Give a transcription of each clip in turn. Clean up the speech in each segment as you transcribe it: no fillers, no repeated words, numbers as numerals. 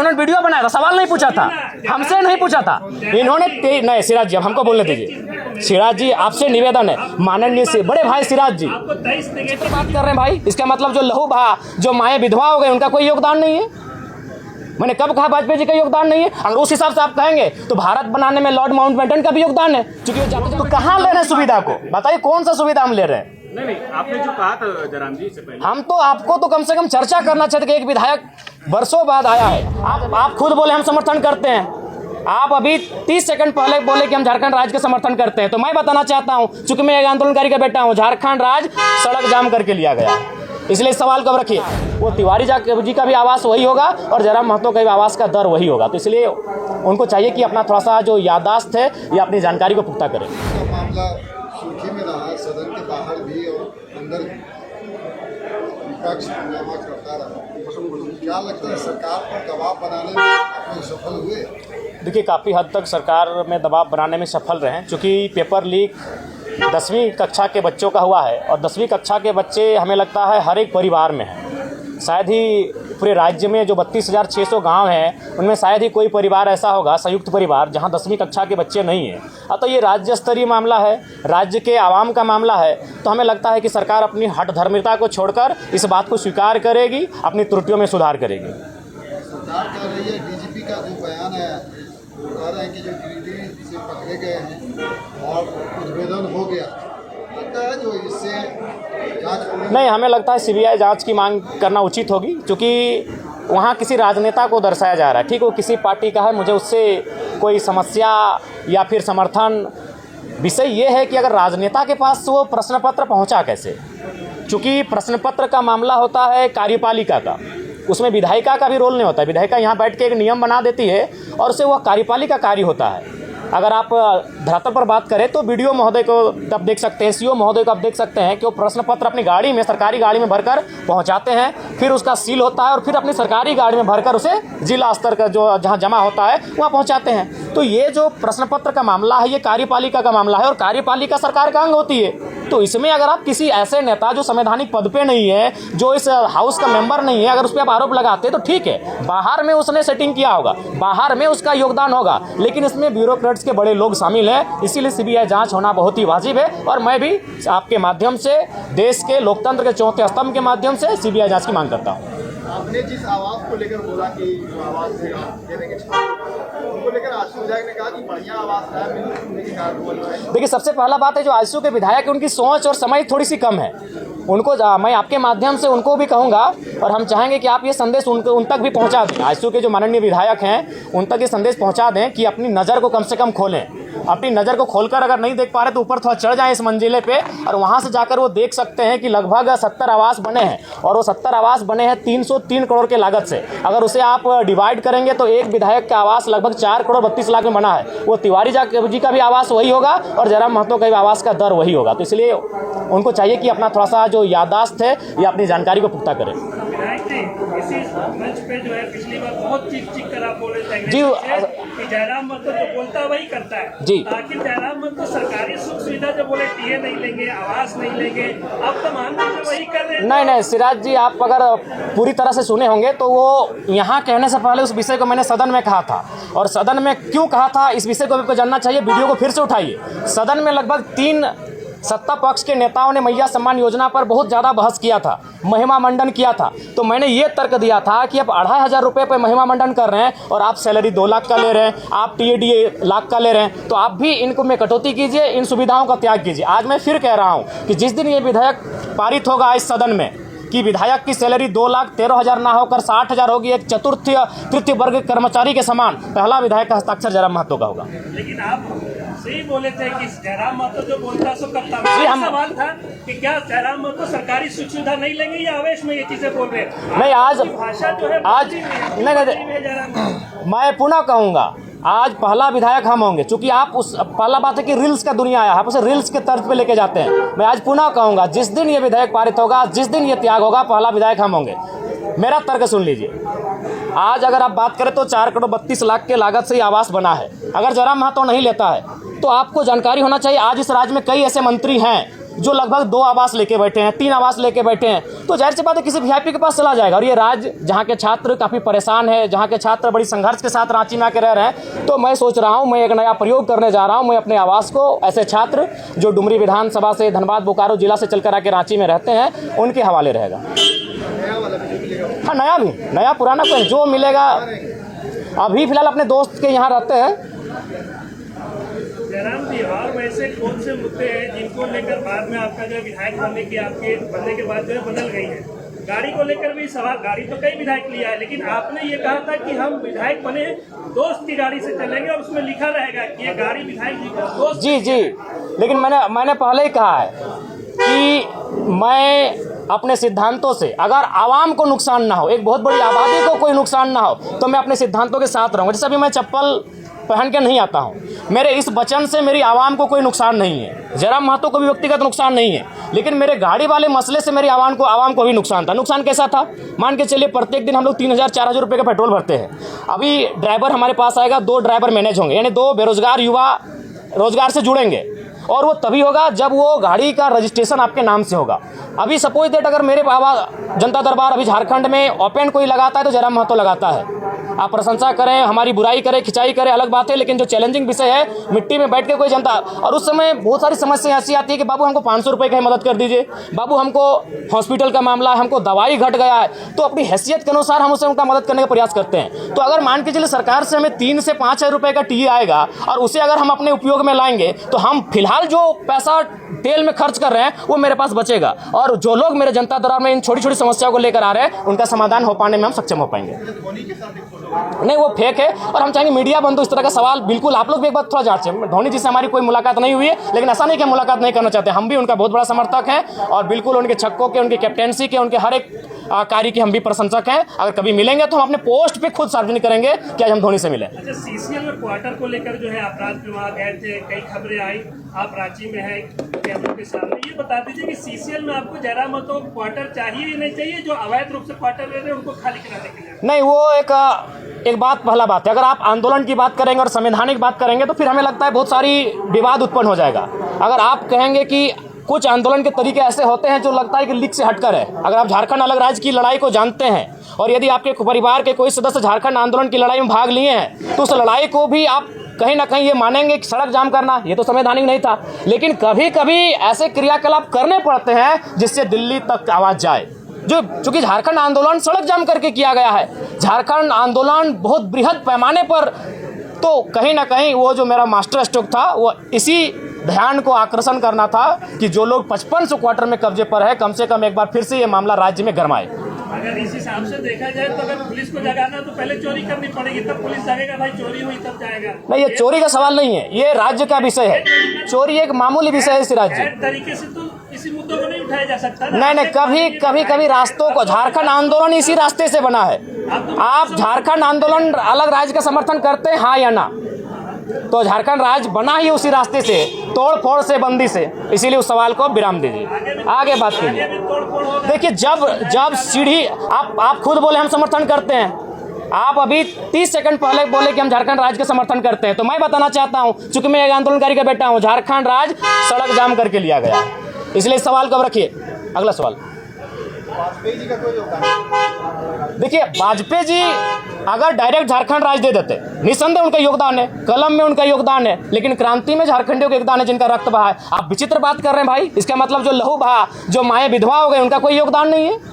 इन्होंने वीडियो बनाया था, सवाल नहीं पूछा था, हमसे नहीं पूछा था इन्होंने। नहीं सिराज जी, अब हमको बोलने दीजिए। सिराज जी आपसे निवेदन है, माननीय से बड़े भाई सिराज जी बात कर रहे हैं भाई, इसका मतलब जो लहू बहा, जो माएँ विधवा हो गए, उनका कोई योगदान नहीं है। मैंने कब कहा वाजपेयी जी का योगदान नहीं है? अगर उस हिसाब से आप कहेंगे तो भारत बनाने में लॉर्ड माउंटबेटन का भी योगदान है, क्योंकि तो कहाँ ले रहे हैं सुविधा को? बताइए कौन सा सुविधा हम ले रहे हैं? नहीं, आपने जो कहा था जयराम जी से पहले, हम तो आपको तो कम से कम चर्चा करना चाहते कि एक विधायक वर्षों बाद आया है। आप खुद बोले हम समर्थन करते हैं, आप अभी 30 सेकंड पहले बोले कि हम झारखंड राज्य का समर्थन करते हैं। तो मैं बताना चाहता हूं, चूंकि मैं एक आंदोलनकारी का बेटा हूं, झारखंड राज्य सड़क जाम करके लिया गया, इसलिए इस सवाल को रखिए। वो तिवारी जी का भी आवास वही होगा और जयराम महतो का भी आवास का दर वही होगा। तो इसलिए उनको चाहिए कि अपना थोड़ा सा जो याददाश्त है या अपनी जानकारी को पुख्ता करें। मामला सुर्खी में रहा, सदन के बाहर भी और अंदर विपक्ष हंगामा करता रहा। क्या लगता है सरकार पर दबाव बनाने में आप सफल हुए? देखिए काफ़ी हद तक सरकार में दबाव बनाने में सफल रहे हैं, क्योंकि पेपर लीक 10वीं कक्षा के बच्चों का हुआ है और 10वीं कक्षा के बच्चे हमें लगता है हर एक परिवार में हैं। शायद ही पूरे राज्य में जो 32,600 गांव हैं उनमें शायद ही कोई परिवार ऐसा होगा, संयुक्त परिवार, जहां 10वीं कक्षा के बच्चे नहीं हैं। तो ये राज्य स्तरीय मामला है, राज्य के आवाम का मामला है। तो हमें लगता है कि सरकार अपनी हठधर्मिता को छोड़कर इस बात को स्वीकार करेगी, अपनी त्रुटियों में सुधार करेगी। सरकार कह रही है, डीजीपी का जो बयान है वो कह रहे हैं कि जो गिरिडीह से पकड़े गए हैं और उद्भेदन हो गया, लगता है जो इससे जांच नहीं, हमें लगता है सीबीआई जांच की मांग करना उचित होगी, क्योंकि वहाँ किसी राजनेता को दर्शाया जा रहा है। ठीक, वो किसी पार्टी का है, मुझे उससे कोई समस्या या फिर समर्थन। विषय ये है कि अगर राजनेता के पास वो प्रश्न पत्र पहुँचा कैसे, क्योंकि प्रश्न पत्र का मामला होता है कार्यपालिका का, उसमें विधायिका का भी रोल नहीं होता है। विधायिका यहाँ बैठ के एक नियम बना देती है और उससे वह कार्यपालिका कार्य होता है। अगर आप धरातल पर बात करें तो बीडीओ महोदय को आप देख सकते हैं, सीओ महोदय को आप देख सकते हैं कि वो प्रश्न पत्र अपनी गाड़ी में, सरकारी गाड़ी में भरकर पहुंचाते हैं, फिर उसका सील होता है और फिर अपनी सरकारी गाड़ी में भरकर उसे जिला स्तर का जो जहां जमा होता है वहां पहुंचाते हैं। तो ये जो प्रश्न पत्र का मामला है ये कार्यपालिका का मामला है और कार्यपालिका सरकार का अंग होती है। तो इसमें अगर आप किसी ऐसे नेता जो संवैधानिक पद पे नहीं है, जो इस हाउस का मेंबर नहीं है, अगर उस पर आप आरोप लगाते तो ठीक है, बाहर में उसने सेटिंग किया होगा, बाहर में उसका योगदान होगा, लेकिन इसमें ब्यूरोक्रेट्स के बड़े लोग शामिल हैं। इसीलिए सीबीआई जांच होना बहुत ही वाजिब है और मैं भी आपके माध्यम से, देश के लोकतंत्र के चौथे स्तंभ के माध्यम से सीबीआई जांच की मांग करता हूँ। आपने जिस आवाज को लेकर बोला कि जो आवाज देने के उनको लेकर आशु विधायक ने कहा कि बढ़िया आवाज है। देखिए सबसे पहला बात है, जो आशु के विधायक उनकी सोच और समझ थोड़ी सी कम है। उनको मैं आपके माध्यम से उनको भी कहूँगा और हम चाहेंगे कि आप ये संदेश उन तक भी पहुँचा दें। आशु के जो माननीय विधायक हैं उन तक ये संदेश पहुँचा दें कि अपनी नज़र को कम से कम खोलें। अपनी नज़र को खोलकर अगर नहीं देख पा रहे तो ऊपर थोड़ा चढ़ जाएं इस मंजिले पे और वहाँ से जाकर वो देख सकते हैं कि लगभग 70 आवास बने हैं और वो 70 आवास बने हैं 303 करोड़ के लागत से। अगर उसे आप डिवाइड करेंगे तो एक विधायक का आवास लगभग 4 करोड़ 32 लाख में बना है। वो तिवारी जी का भी आवास वही होगा और जयराम महतो का भी आवास का दर वही होगा। तो इसलिए उनको चाहिए कि अपना थोड़ा सा जो याददाश्त है या अपनी जानकारी को पुख्ता करें। इसी मंच पे जो है पिछली बार बहुत चीख कर आप बोले थे जी, कि जयराम महतो जो बोलता वही करता है जी। ताकि जयराम महतो सरकारी सुख सुविधा जो बोले टीए नहीं लेंगे, आवास नहीं लेंगे, अब तो मान लीजिए वही कर रहे हैं। नहीं सिराज जी, आप अगर पूरी तरह से सुने होंगे तो वो यहाँ कहने से पहले उस विषय को मैंने सदन में कहा था और सदन में क्यों कहा था इस विषय को आपको जानना चाहिए। वीडियो को फिर से उठाइए। सदन में लगभग 3 सत्ता पक्ष के नेताओं ने मैया सम्मान योजना पर बहुत ज़्यादा बहस किया था, महिमा मंडन किया था। तो मैंने ये तर्क दिया था कि आप 2,500 रुपये पर महिमा मंडन कर रहे हैं और आप सैलरी 2 लाख का ले रहे हैं, आप टीएडीए लाख का ले रहे हैं, तो आप भी इनको में कटौती कीजिए, इन सुविधाओं का त्याग कीजिए। आज मैं फिर कह रहा हूँ कि जिस दिन ये विधेयक पारित होगा इस सदन में कि विधायक की सैलरी 2,13,000 ना होकर 60,000 होगी, एक तृतीय वर्ग कर्मचारी के समान, पहला विधायक का हस्ताक्षर जयराम महतो का होगा। लेकिन आप सही बोले थे कि जयराम महतो जो बोलता सो करता। सवाल था कि क्या जयराम महतो सरकारी सुख सुविधा नहीं लेंगे या आवेश में ये चीजें बोल रहे हैं? नहीं, आज भाषा जो है आज नहीं, मैं पुनः कहूँगा आज पहला विधायक हम होंगे, चूंकि आप उस पहला बात है कि रील्स का दुनिया आया, आप उसे रील्स के तर्ज पे लेके जाते हैं। मैं आज पुनः कहूँगा जिस दिन ये विधेयक पारित होगा, जिस दिन ये त्याग होगा, पहला विधायक हम होंगे। मेरा तर्क सुन लीजिए। आज अगर आप बात करें तो 4 करोड़ 32 लाख के लागत से ये आवास बना है। अगर जयराम महतो नहीं लेता है तो आपको जानकारी होना चाहिए, आज इस राज्य में कई ऐसे मंत्री हैं जो लगभग 2 आवास लेके बैठे हैं, 3 आवास लेके बैठे हैं, तो जाहिर सी बात है किसी वीआईपी के पास चला जाएगा। और ये राज्य जहाँ के छात्र काफ़ी परेशान है, जहाँ के छात्र बड़ी संघर्ष के साथ रांची में आके रह रहे हैं, तो मैं सोच रहा हूँ मैं एक नया प्रयोग करने जा रहा हूँ। मैं अपने आवास को ऐसे छात्र जो डुमरी विधानसभा से, धनबाद बोकारो जिला से चलकर आके रांची में रहते हैं, उनके हवाले रहेगा। हाँ, नया भी, नया पुराना कोई जो मिलेगा। अभी फिलहाल अपने दोस्त के यहाँ रहते हैं। जयराम जी, और वैसे कौन से मुद्दे हैं जिनको लेकर बाद में आपका जो विधायक बनने के बाद जो है बदल गई है? गाड़ी को लेकर भी सवाल, गाड़ी तो कई विधायक लिया है, लेकिन आपने ये कहा था कि हम विधायक बने दोस्त की गाड़ी से चलेंगे और उसमें लिखा रहेगा कि ये गाड़ी विधायक जी का दोस्त। जी, लेकिन मैंने पहले ही कहा है कि मैं अपने सिद्धांतों से, अगर आवाम को नुकसान ना हो, एक बहुत बड़ी आबादी को कोई नुकसान ना हो, तो मैं अपने सिद्धांतों के साथ रहूँगा। जैसे अभी मैं चप्पल पहन के नहीं आता हूँ, मेरे इस वचन से मेरी आवाम को कोई नुकसान नहीं है, जयराम महतो को भी व्यक्तिगत नुकसान नहीं है, लेकिन मेरे गाड़ी वाले मसले से मेरी आवाम को भी नुकसान था। नुकसान कैसा था? मान के चलिए प्रत्येक दिन हम लोग 3000-4000 रुपये का पेट्रोल भरते हैं। अभी ड्राइवर हमारे पास आएगा, 2 ड्राइवर मैनेज होंगे, यानी 2 बेरोजगार युवा रोजगार से जुड़ेंगे, और वो तभी होगा जब वो गाड़ी का रजिस्ट्रेशन आपके नाम से होगा। अभी सपोज दैट अगर मेरे बाबा जनता दरबार अभी झारखंड में ओपन कोई लगाता है तो जयराम महतो लगाता है। आप प्रशंसा करें, हमारी बुराई करें, खिंचाई करें, अलग बात है, लेकिन जो चैलेंजिंग विषय है, मिट्टी में बैठ के कोई जनता, और उस समय बहुत सारी समस्या ऐसी आती है कि बाबू हमको 500 रुपये की मदद कर दीजिए, बाबू हमको हॉस्पिटल का मामला है, हमको दवाई घट गया है, तो अपनी हैसियत के अनुसार हम उसे उनका मदद करने का प्रयास करते हैं। तो अगर मान के चलिए सरकार से हमें 3 से 5 हज़ार रुपये का टीए आएगा और उसे अगर हम अपने उपयोग में लाएंगे, तो हम फिलहाल जो पैसा तेल में खर्च कर रहे हैं वो मेरे पास बचेगा, और जो लोग मेरे जनता दरबार में इन छोटी छोटी समस्याओं को लेकर आ रहे हैं उनका समाधान हो पाने में हम सक्षम हो पाएंगे। नहीं, वो फेक है, और हम चाहेंगे मीडिया बंधु इस तरह का सवाल बिल्कुल आप लोग भी एक बार थोड़ा जांचें। धोनी जी से हमारी कोई मुलाकात नहीं हुई है, लेकिन ऐसा नहीं कि मुलाकात नहीं करना चाहते, हम भी उनका बहुत बड़ा समर्थक हैं, और बिल्कुल उनके छक्कों के, उनकी कैप्टेंसी के, उनके हर एक कार्य की हम भी प्रशंसक हैं। अगर कभी मिलेंगे तो हम अपने पोस्ट पे खुद सार्वजनिक करेंगे कि आज हम धोनी से मिले। अच्छा, सीसीएल में क्वार्टर को लेकर जो है अपराध विभाग गए थे, कई खबरें आई, आप रांची में है कैमरों के सामने, ये बता दीजिए कि सीसीएल में आपको जयराम महतो क्वार्टर चाहिए या नहीं चाहिए? जो अवैध रूप से क्वार्टर ले रहे हैं उनको खाली कराने के लिए? नहीं, वो एक बात, पहला बात है, अगर आप आंदोलन की बात करेंगे और संवैधानिक बात करेंगे तो फिर हमें लगता है बहुत सारी विवाद उत्पन्न हो जाएगा। अगर आप कहेंगे कि कुछ आंदोलन के तरीके ऐसे होते हैं जो लगता है कि लीक से हटकर है, अगर आप झारखंड अलग राज्य की लड़ाई को जानते हैं और यदि आपके परिवार के कोई सदस्य झारखंड आंदोलन की लड़ाई में भाग लिए हैं, तो उस लड़ाई को भी आप कहीं ना कहीं ये मानेंगे कि सड़क जाम करना ये तो संवैधानिक नहीं था, लेकिन कभी कभी ऐसे क्रियाकलाप करने पड़ते हैं जिससे दिल्ली तक आवाज़ जाए। जो चूंकि झारखंड आंदोलन सड़क जाम करके किया गया है, झारखंड आंदोलन बहुत बृहद पैमाने पर, तो कहीं ना कहीं वो जो मेरा मास्टर स्ट्रोक था वो इसी ध्यान को आकर्षण करना था कि जो लोग 5500 क्वार्टर में कब्जे पर है, कम से कम एक बार फिर से ये मामला राज्य में गरमाए। अगर इस हिसाब से देखा जाए तो अगर पुलिस को जगाना तो पहले चोरी करनी पड़ेगी, तब पुलिस जागेगा, भाई चोरी हुई तब जाएगा। नहीं, ये चोरी का सवाल नहीं है, ये राज्य का विषय है। चोरी एक मामूली विषय है इस राज्य। तरीके से तो इसी मुद्दों को नहीं उठाया जा सकता। नहीं, कभी रास्तों को, झारखंड आंदोलन इसी रास्ते से बना है। आप झारखंड आंदोलन अलग राज्य का समर्थन करते हैं, हाँ या ना? तो झारखंड राज्य बना ही उसी रास्ते से, तोड़ फोड़ से, बंदी से, इसीलिए उस सवाल को विराम दीजिए, आगे बात कीजिए। देखिए, जब सीढ़ी, आप खुद बोले हम समर्थन करते हैं, आप अभी 30 सेकंड पहले बोले कि हम झारखंड राज्य का समर्थन करते हैं, तो मैं बताना चाहता हूं, चूंकि मैं एक आंदोलनकारी का बेटा हूं, झारखंड राज्य सड़क जाम करके लिया गया, इसलिए इस सवाल को रखिए। अगला सवाल, वाजपेयी जी का कोई योगदान? देखिए, वाजपेयी जी अगर डायरेक्ट झारखंड राज्य दे देते, निसंदेह उनका योगदान है, कलम में उनका योगदान है, लेकिन क्रांति में झारखंडियों का योगदान है जिनका रक्त बहा है। आप विचित्र बात कर रहे हैं भाई, इसका मतलब जो लहू बहा, जो माएँ विधवा हो गए, उनका कोई योगदान नहीं है?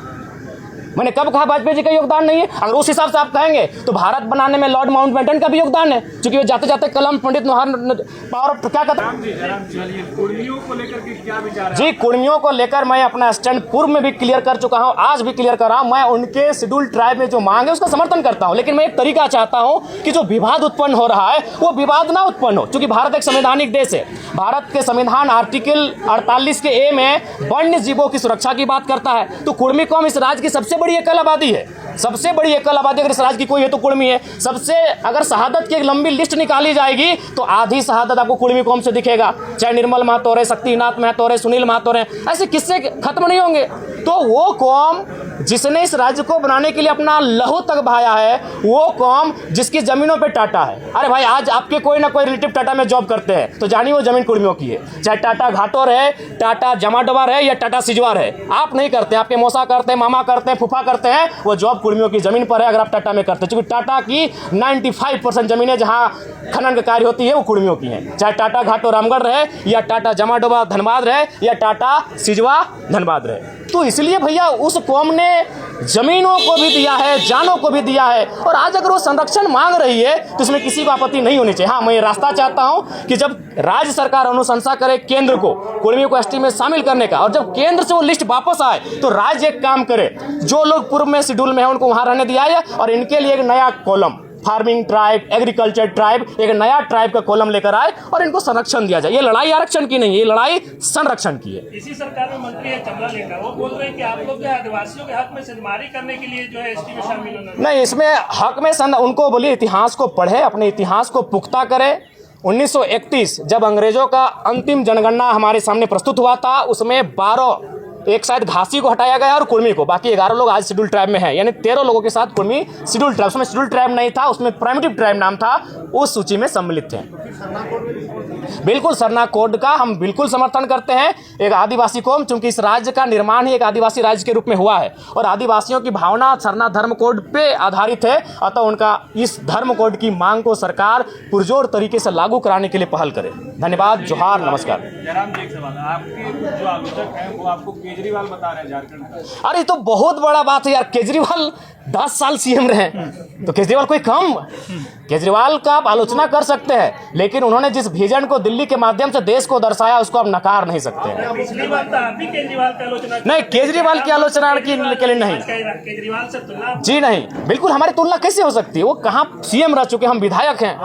मैंने कब कहा वाजपेयी जी का योगदान नहीं है? अगर उस हिसाब से आप कहेंगे तो भारत बनाने में लॉर्ड माउंटबेटन का भी योगदान है, क्योंकि वो जाते जाते कलम पंडित पावर क्या कहते हैं। कुर्मियों को लेकर के क्या विचार है? जी, कुर्मियों को लेकर मैं अपना स्टैंड पूर्व में भी क्लियर कर चुका हूं, आज भी क्लियर कर रहा हूं। मैं उनके शेड्यूल ट्राइब में जो मांग है उसका समर्थन करता हूं, लेकिन मैं एक तरीका चाहता हूं कि जो विवाद उत्पन्न हो रहा है वो विवाद ना उत्पन्न हो, क्योंकि भारत एक संवैधानिक देश है। भारत के संविधान आर्टिकल 48 के ए में वन्य जीवों की सुरक्षा की बात करता है, तो कुर्मी कौम इस राज्य की सबसे बड़ी एकल आबादी है। सबसे बड़ी एकल आबादी अगर इस राज्य की कोई है तो कुर्मी है। सबसे, अगर शहादत की एक लंबी लिस्ट निकाली जाएगी तो आधी शहादत आपको कुर्मी कौम से दिखेगा, चाहे निर्मल महतो रहे, शक्तिनाथ महतो रहे, सुनील महतो रहे, ऐसे किस्से खत्म नहीं होंगे। तो वो कौम जिसने इस राज्य को बनाने के लिए अपना लहू तक बहाया है, वो कौम जिसकी ज़मीनों पे टाटा है। अरे भाई, आज आपके कोई ना कोई रिलेटिव टाटा में जॉब करते हैं तो जानिए वो ज़मीन कुर्मियों की है। चाहे टाटा घाटोर है, टाटा जमाडोबार है या टाटा सिजवार है, आप नहीं करते, आपके मौसा करते हैं, मामा करते हैं, फूफा करते हैं, वो जॉब कुर्मियों की ज़मीन पर है अगर आप टाटा में करते हैं। क्योंकि टाटा की 95% ज़मीनें जहाँ खनन का कार्य होती है वो कुर्मियों की हैं। चाहे टाटा घाटो रामगढ़ रहे या टाटा जमाडोबा धनबाद रहे या टाटा सिजवा धनबाद रहे। तो इसलिए भैया उस कौम ने ज़मीनों को भी दिया है, जानों को भी दिया है, और आज अगर वो संरक्षण मांग रही है तो इसमें किसी को आपत्ति नहीं होनी चाहिए। हाँ, मैं ये रास्ता चाहता हूँ कि जब राज्य सरकार अनुशंसा करे केंद्र को कुर्मियों को एसटी में शामिल करने का, और जब केंद्र से वो लिस्ट वापस आए तो राज्य एक काम करे, जो लोग पूर्व में शेड्यूल में है उनको वहाँ रहने दिया है, और इनके लिए एक नया column farming tribe, agriculture tribe, एक नया ट्राइब का कॉलम लेकर आए और इनको संरक्षण दिया जाए। ये लड़ाई आरक्षण की नहीं है, ये लड़ाई संरक्षण की है। इसी सरकार में मंत्री है चमला लेकर, वो बोल रहे हैं कि आप लोग जो है आदिवासियों के हक में सिद्धमारी करने के लिए जो है एसटी में शामिल होना। नहीं, इसमें हक में उनको बोलिए इतिहास को पढ़े, अपने इतिहास को पुख्ता करे। 1931 जब अंग्रेजों का अंतिम जनगणना हमारे सामने प्रस्तुत हुआ था, उसमें 12, एक शायद घासी को हटाया गया और कुर्मी को, बाकी 11 लोग आज शेड्यूल ट्राइब में हैं, यानी 13 लोगों के साथ कुर्मी शेड्यूल ट्राइब, उसमें शेड्यूल ट्राइब नहीं था, उसमें प्राइमेटिव ट्राइब नाम था, उस सूची में सम्मिलित थे। बिल्कुल सरना कोड का हम बिल्कुल समर्थन करते हैं। एक आदिवासी कौम, चूंकि इस राज्य का निर्माण ही एक आदिवासी राज्य के रूप में हुआ है और आदिवासियों की भावना सरना धर्म कोड पे आधारित है, अतः उनका इस धर्म कोड की मांग को सरकार पुरजोर तरीके से लागू कराने के लिए पहल करे। धन्यवाद, जोहार, नमस्कार। जयराम जी, एक सवाल, आपके जो आलोचक हैं वो आपको केजरीवाल बता रहे हैं झारखंड का। अरे तो बहुत बड़ा बात है यार, केजरीवाल 10 साल सीएम रहे, तो केजरीवाल कोई कम? केजरीवाल का आप आलोचना कर सकते हैं, लेकिन उन्होंने जिस विजन को दिल्ली के माध्यम से देश को दर्शाया उसको आप नकार नहीं सकते हैं। पिछली बार तो आप भी केजरीवाल की आलोचना नहीं, केजरीवाल की आलोचना के लिए नहीं, केजरीवाल से तुलना जी नहीं, बिल्कुल हमारी तुलना कैसे हो सकती है? वो कहाँ सीएम रह चुके, हम विधायक हैं।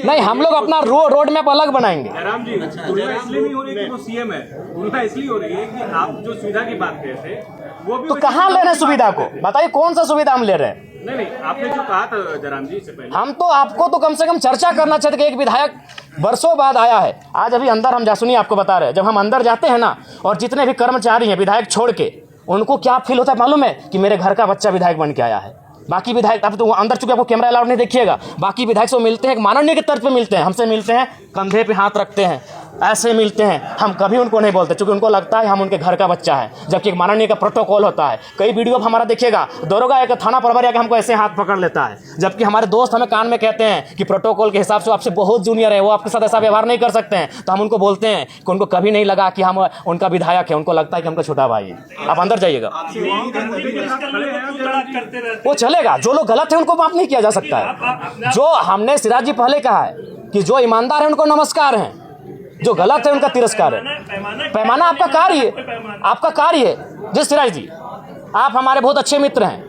नहीं, हम लोग अपना रोड मैप अलग बनाएंगे। जयराम जी, तुलना इसलिए नहीं हो रही कि वो सीएम है, तुलना इसलिए हो रही है कि आप जो सुविधा की बात कर रहे थे वो भी तो कहाँ ले रहे हैं सुविधा को? बताइए कौन सा सुविधा हम ले रहे हैं? नहीं, आपने जो कहा था जयराम जी इससे पहले, हम तो आपको तो कम से कम चर्चा करना चाहते कि एक विधायक वर्षों बाद आया है। आज अभी अंदर हम सुनिए आपको बता रहे हैं, जब हम अंदर जाते हैं ना, और जितने भी कर्मचारी हैं विधायक छोड़ के, उनको क्या फील होता है मालूम है? कि मेरे घर का बच्चा विधायक बन के आया है। बाकी विधायक, अब तो अंदर चूंकि आपको कैमरा अलाउड नहीं देखिएगा, बाकी विधायक से मिलते हैं, एक माननीय के तर्ज पे मिलते हैं, हमसे मिलते हैं, कंधे पे हाथ रखते हैं, ऐसे मिलते हैं, हम कभी उनको नहीं बोलते क्योंकि उनको लगता है हम उनके घर का बच्चा है, जबकि एक माननीय का प्रोटोकॉल होता है। कई वीडियो हमारा देखिएगा, दरोगा एक थाना प्रभारी आके हमको ऐसे हाथ पकड़ लेता है, जबकि हमारे दोस्त हमें कान में कहते हैं कि प्रोटोकॉल के हिसाब से आपसे बहुत जूनियर है, वो आपके साथ ऐसा व्यवहार नहीं कर सकते हैं। तो हम उनको बोलते हैं कि उनको कभी नहीं लगा कि हम उनका विधायक है, उनको लगता है कि हमका छोटा भाई है। आप अंदर जाइएगा, वो चलेगा। जो लोग गलत है उनको माफ नहीं किया जा सकता है। जो हमने सिराज जी पहले कहा है कि जो ईमानदार है उनको नमस्कार है, जो गलत है उनका तिरस्कार है। पैमाना आपका कार्य है, आपका कार्य है। जिस सिराज जी, आप हमारे बहुत अच्छे मित्र हैं,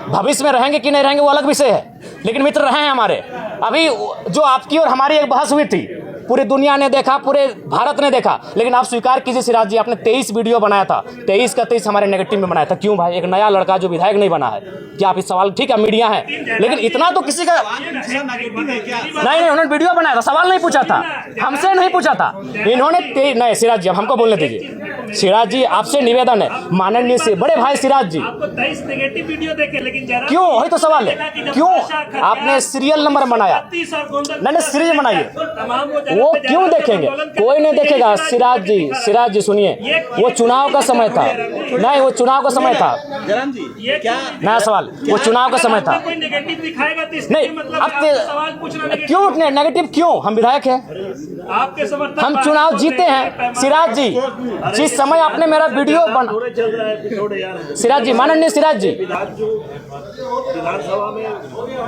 भविष्य में रहेंगे कि नहीं रहेंगे वो अलग विषय है, लेकिन मित्र रहे हैं हमारे। अभी जो आपकी और हमारी एक बहस हुई थी, पूरी दुनिया ने देखा, पूरे भारत ने देखा, लेकिन आप स्वीकार कीजिए सिराज जी, आपने 23 वीडियो बनाया था, 23 का 23 हमारे नेगेटिव में बनाया था। क्यों भाई? एक नया लड़का जो विधायक नहीं बना है, क्या आप इस सवाल, ठीक है मीडिया है, लेकिन इतना तो किसी का नहीं, उन्होंने वीडियो बनाया था, सवाल नहीं पूछा था, हमसे नहीं पूछा था इन्होंने। नहीं सिराज जी, अब हमको बोलने दीजिए। सिराज जी, आपसे निवेदन है, माननीय से बड़े भाई सिराज जी, क्यों? वही तो सवाल है, क्यों आपने सीरियल नंबर बनाया? नहीं, सीरियल बनाइए, वो क्यों देखेंगे? कोई नहीं देखेगा। सिराज जी सुनिए, वो चुनाव का समय था, नहीं वो चुनाव का समय था, नया सवाल, वो चुनाव का समय था। नहीं, अब क्यों नेगेटिव क्यों? हम विधायक हैं, हम चुनाव जीते हैं। सिराज जी, जिस समय आपने मेरा वीडियो बना, सिराज जी, माननीय सिराज जी, विधानसभा में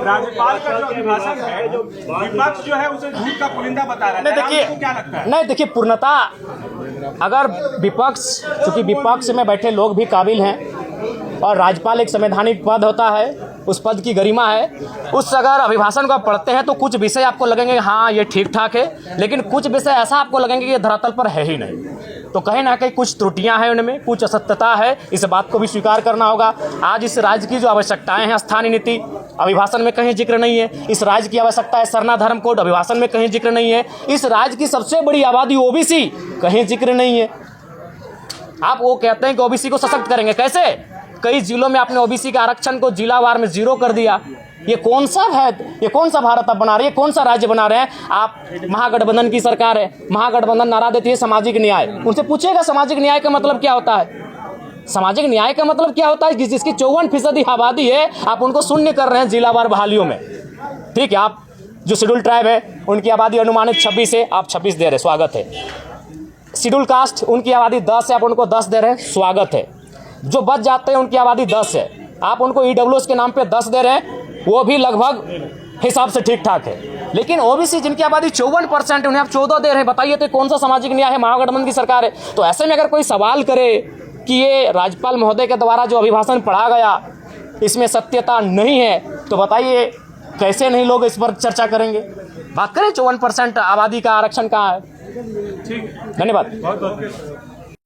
राज्यपाल का जो अभिभाषण है, विपक्ष जो है उसे झूठ का पुलिंदा बता रहा है। नहीं देखिए, क्या लगता है? नहीं देखिए, पूर्णता अगर विपक्ष, चूंकि विपक्ष में बैठे लोग भी काबिल हैं और राज्यपाल एक संवैधानिक पद होता है, उस पद की गरिमा है, उस अगर अभिभाषण को पढ़ते हैं तो कुछ विषय आपको लगेंगे हाँ ये ठीक ठाक है, लेकिन कुछ विषय ऐसा आपको लगेंगे कि ये धरातल पर है ही नहीं। तो कहीं ना कहीं कुछ त्रुटियां हैं उनमें, कुछ असत्यता है, इस बात को भी स्वीकार करना होगा। आज इस राज्य की जो आवश्यकताएं हैं, स्थानीय नीति अभिभाषण में कहीं जिक्र नहीं है। इस राज्य की आवश्यकता है सरना धर्म कोड, अभिभाषण में कहीं जिक्र नहीं है। इस राज्य की सबसे बड़ी आबादी ओबीसी, कहीं जिक्र नहीं है। आप वो कहते हैं कि ओबीसी को सशक्त करेंगे, कैसे? कई जिलों में आपने ओबीसी के आरक्षण को जिलावार में 0 कर दिया। ये कौन सा है? ये कौन सा भारत आप बना रहे हैं? कौन सा राज्य बना रहे हैं आप? महागठबंधन की सरकार है, महागठबंधन नारा देती है सामाजिक न्याय। उनसे पूछेगा सामाजिक न्याय का मतलब क्या होता है? सामाजिक न्याय का मतलब क्या होता है? जिसकी 54% आबादी है, आप उनको शून्य कर रहे हैं जिलावार बहालियों में। ठीक है, आप जो शेड्यूल ट्राइब है उनकी आबादी अनुमानित 26 है, आप 26 दे रहे, स्वागत है। शेड्यूल कास्ट उनकी आबादी 10 है, आप उनको 10 दे रहे हैं, स्वागत है। जो बच जाते हैं उनकी आबादी 10 है, आप उनको ईडब्ल्यूएस के नाम पे 10 दे रहे हैं, वो भी लगभग हिसाब से ठीक ठाक है। लेकिन ओबीसी जिनकी आबादी 54% है, उन्हें आप 14 दे रहे हैं। बताइए तो कौन सा सामाजिक न्याय है? महागठबंधन की सरकार है। तो ऐसे में अगर कोई सवाल करे कि ये राज्यपाल महोदय के द्वारा जो अभिभाषण पढ़ा गया इसमें सत्यता नहीं है, तो बताइए कैसे नहीं लोग इस पर चर्चा करेंगे? बात करें 54% आबादी का आरक्षण कहाँ है। ठीक, धन्यवाद। बहुत बहुत